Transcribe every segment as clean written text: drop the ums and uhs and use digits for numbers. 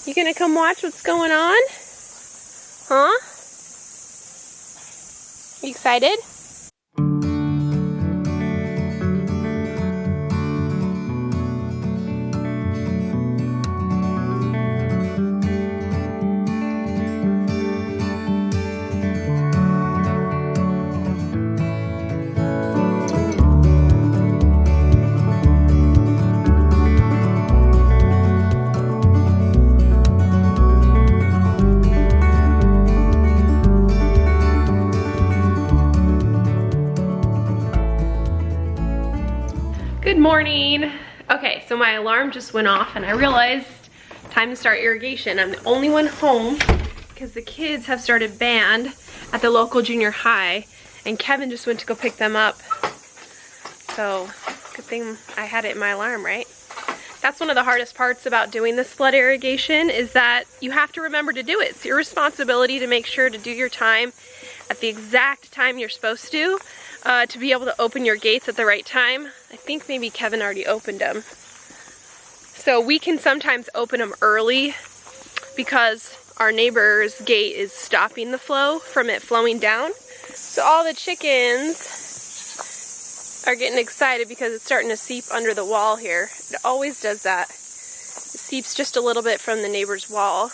You gonna come watch what's going on? Huh? You excited? Good morning. Okay, so my alarm just went off and I realized time to start irrigation. I'm the only one home because the kids have started band at the local junior high and Kevin just went to go pick them up. So good thing I had it in my alarm, right? That's one of the hardest parts about doing this flood irrigation is that you have to remember to do it. It's your responsibility to make sure to do your time at the exact time you're supposed to be able to open your gates at the right time. I think maybe Kevin already opened them. So we can sometimes open them early because our neighbor's gate is stopping the flow from it flowing down. So all the chickens are getting excited because it's starting to seep under the wall here. It always does that. It seeps just a little bit from the neighbor's wall.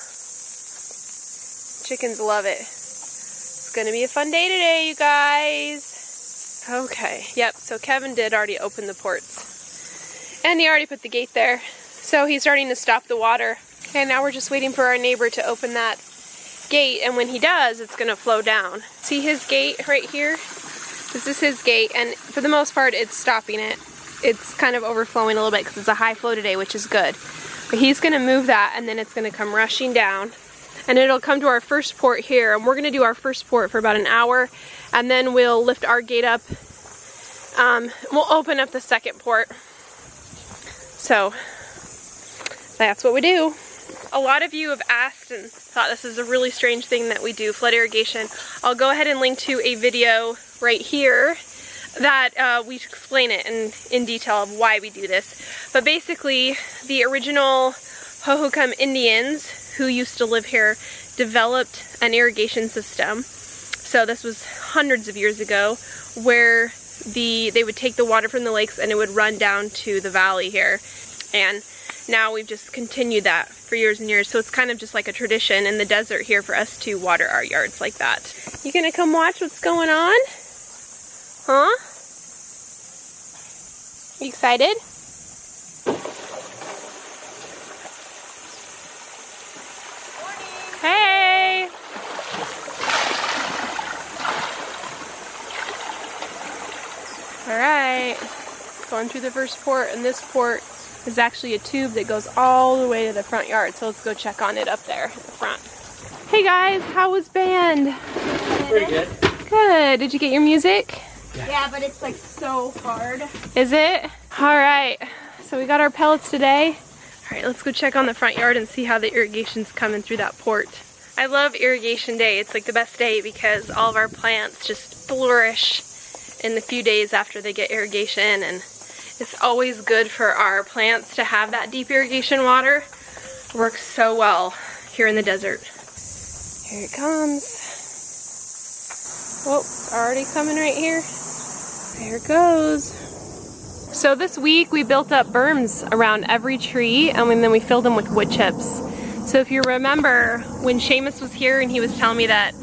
Chickens love it. It's gonna be a fun day today, you guys. Okay, yep, so Kevin did already open the ports. And he already put the gate there. So he's starting to stop the water. And now we're just waiting for our neighbor to open that gate, and when he does, it's gonna flow down. See his gate right here? This is his gate, and for the most part, it's stopping it. It's kind of overflowing a little bit because it's a high flow today, which is good. But he's gonna move that, and then it's gonna come rushing down. And it'll come to our first port here, and we're gonna do our first port for about an hour, and then we'll lift our gate up. We'll open up the second port. So that's what we do. A lot of you have asked and thought this is a really strange thing that we do, flood irrigation. I'll go ahead and link to a video right here that we explain it in detail of why we do this. But basically, the original Hohokam Indians who used to live here developed an irrigation system. So this was hundreds of years ago, where they would take the water from the lakes and it would run down to the valley here. And now we've just continued that for years and years. So it's kind of just like a tradition in the desert here for us to water our yards like that. You gonna come watch what's going on? Huh? You excited? Hey! Alright, going through the first port, and this port is actually a tube that goes all the way to the front yard, so let's go check on it up there at the front. Hey guys, how was band? Pretty good. Good. Did you get your music? Yeah, but it's like so hard. Is it? Alright, so we got our pellets today. Alright, let's go check on the front yard and see how the irrigation's coming through that port. I love irrigation day. It's like the best day because all of our plants just flourish in the few days after they get irrigation, and it's always good for our plants to have that deep irrigation water. It works so well here in the desert. Here it comes. Oh, it's already coming right here. There it goes. So this week we built up berms around every tree, and then we filled them with wood chips. So if you remember when Seamus was here and he was telling me that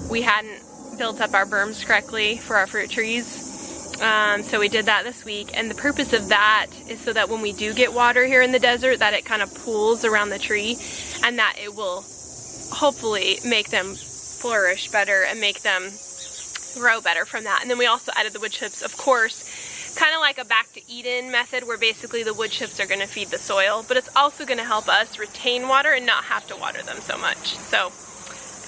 we hadn't built up our berms correctly for our fruit trees, so we did that this week, and the purpose of that is so that when we do get water here in the desert, that it kind of pools around the tree, and that it will hopefully make them flourish better and make them grow better from that. And then we also added the wood chips, of course, kind of like a back to Eden method, where basically the wood chips are going to feed the soil, but it's also going to help us retain water and not have to water them so much. So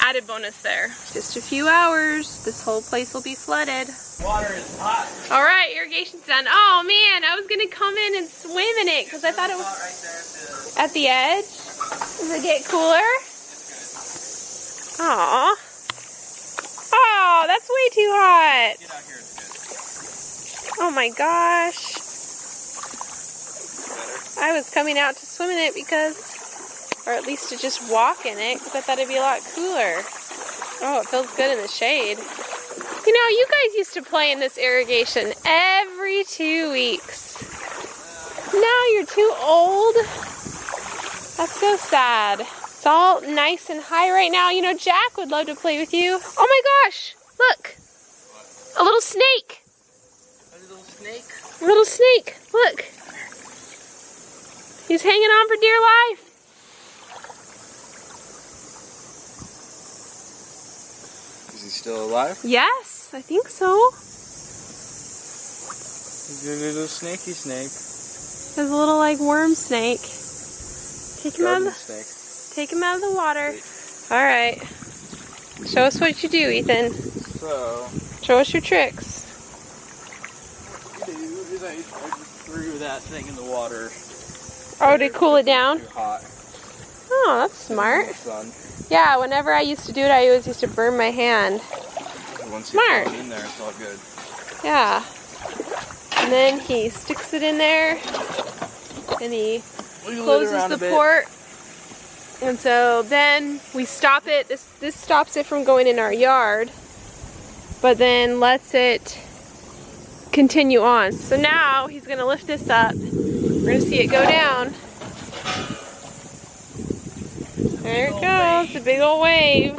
added bonus there. Just a few hours, this whole place will be flooded. Water is hot. All right, irrigation's done. Oh man, I was gonna come in and swim in it because I thought it was Right there at the edge. Does it get cooler? Aw. Oh, that's way too hot. Get out here, it's good. Oh my gosh. I was coming out to swim in it because Or at least to just walk in it, because I thought it'd be a lot cooler. Oh, it feels good in the shade. You know, you guys used to play in this irrigation every 2 weeks. Now you're too old. That's so sad. It's all nice and high right now. You know, Jack would love to play with you. Oh my gosh, look. A little snake. A little snake? A little snake, look. He's hanging on for dear life. Is he still alive? Yes, I think so. He's a little snaky snake. There's a little like worm snake. Take him out Garden of the, snake. take him out of the water. All right. Show us what you do, Ethan. So, Show us your tricks. I just threw that thing in the water. Oh, to cool it down? Too hot. Oh, that's smart. Sun. Yeah, whenever I used to do it, I always used to burn my hand. Once you Smart. put it in there, it's all good. Yeah. And then he sticks it in there, and he closes the port. And so then we stop it. This stops it from going in our yard, but then lets it continue on. So now he's going to lift this up. We're going to see it go down. There it goes, a big old wave.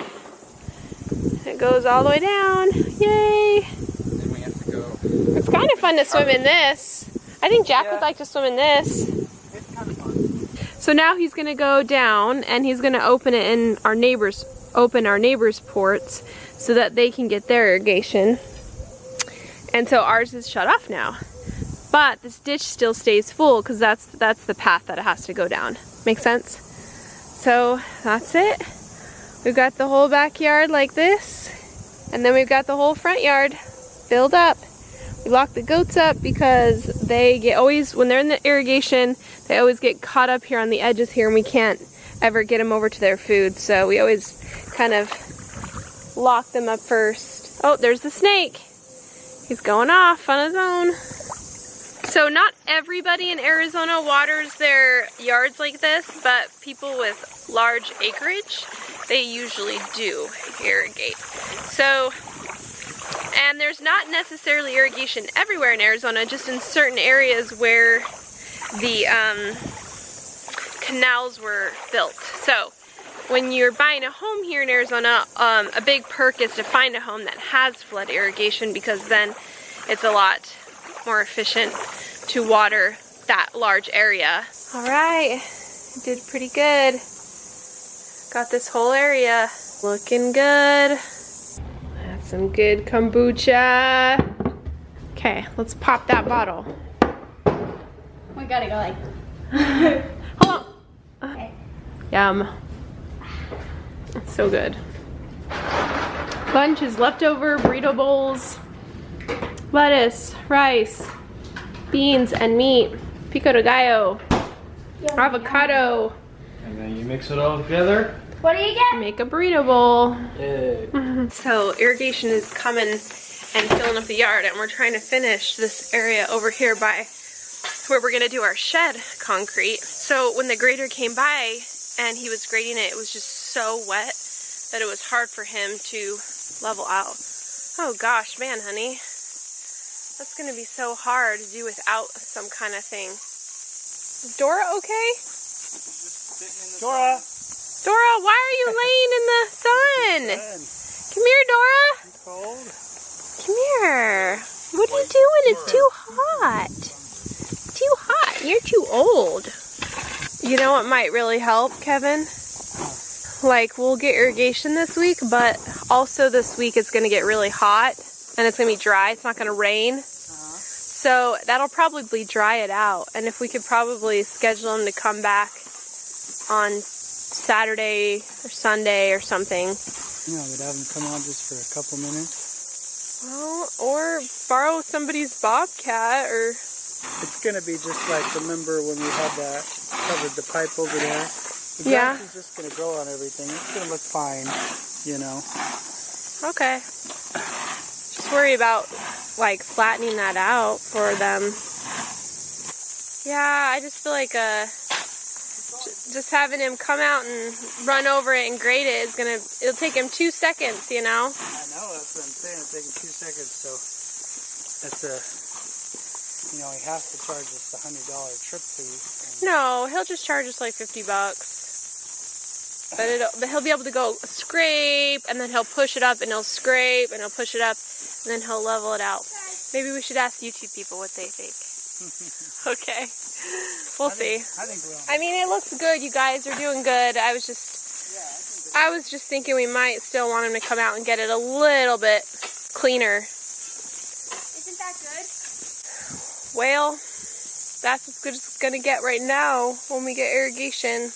It goes all the way down. Yay! Then we have to go. It's kind of fun to swim in this. I think Jack would like to swim in this. It's kind of fun. So now he's gonna go down and he's gonna open it in our neighbors' ports so that they can get their irrigation. And so ours is shut off now. But this ditch still stays full because that's the path that it has to go down. Make sense? So that's it. We've got the whole backyard like this, and then we've got the whole front yard filled up. We lock the goats up because they get when they're in the irrigation, they always get caught up here on the edges here, and we can't ever get them over to their food. So we always kind of lock them up first. Oh, there's the snake. He's going off on his own. So not everybody in Arizona waters their yards like this, but people with large acreage, they usually do irrigate. So, and there's not necessarily irrigation everywhere in Arizona, just in certain areas where the canals were built. So when you're buying a home here in Arizona, a big perk is to find a home that has flood irrigation, because then it's a lot more efficient to water that large area. All right, did pretty good. Got this whole area looking good. That's some good kombucha. Okay, let's pop that bottle. We gotta go like. Hold on. Okay. Yum. It's so good. Lunch is leftover burrito bowls, lettuce, rice, beans, and meat. Pico de gallo, avocado. And then you mix it all together. What do you get? Make a burrito bowl. Yay. So irrigation is coming and filling up the yard, and we're trying to finish this area over here by where we're gonna do our shed concrete. So when the grader came by and he was grading it, it was just so wet that it was hard for him to level out. Oh gosh, man, honey. That's gonna be so hard to do without some kind of thing. Is Dora okay? Dora! Dora, why are you laying in the sun? Come here, Dora. Cold? Come here. What are you doing? It's too hot. Too hot. You're too old. You know what might really help, Kevin? Like, we'll get irrigation this week, but also this week it's gonna get really hot and it's gonna be dry. It's not gonna rain. So that'll probably dry it out. And if we could probably schedule them to come back on Saturday or Sunday or something. Yeah, we'd have them come on just for a couple minutes. Well, or borrow somebody's bobcat, or... It's gonna be just like, remember when we had that, covered the pipe over there? The Yeah. grass is just gonna grow on everything. It's gonna look fine, you know. Okay. Just worry about, like, flattening that out for them. Yeah, I just feel like just having him come out and run over it and grade it it'll take him 2 seconds, you know? I know, that's what I'm saying. It's taking 2 seconds, so that's you know, he has to charge us the $100 trip fee. No, he'll just charge us like $50. But he'll be able to go scrape, and then he'll push it up, and he'll scrape, and he'll push it up, and then he'll level it out. Maybe we should ask YouTube people what they think. Okay. We'll see. I think we'll. I mean, it looks good. You guys are doing good. I was just thinking we might still want him to come out and get it a little bit cleaner. Isn't that good? Well, that's as good as it's going to get right now when we get irrigation.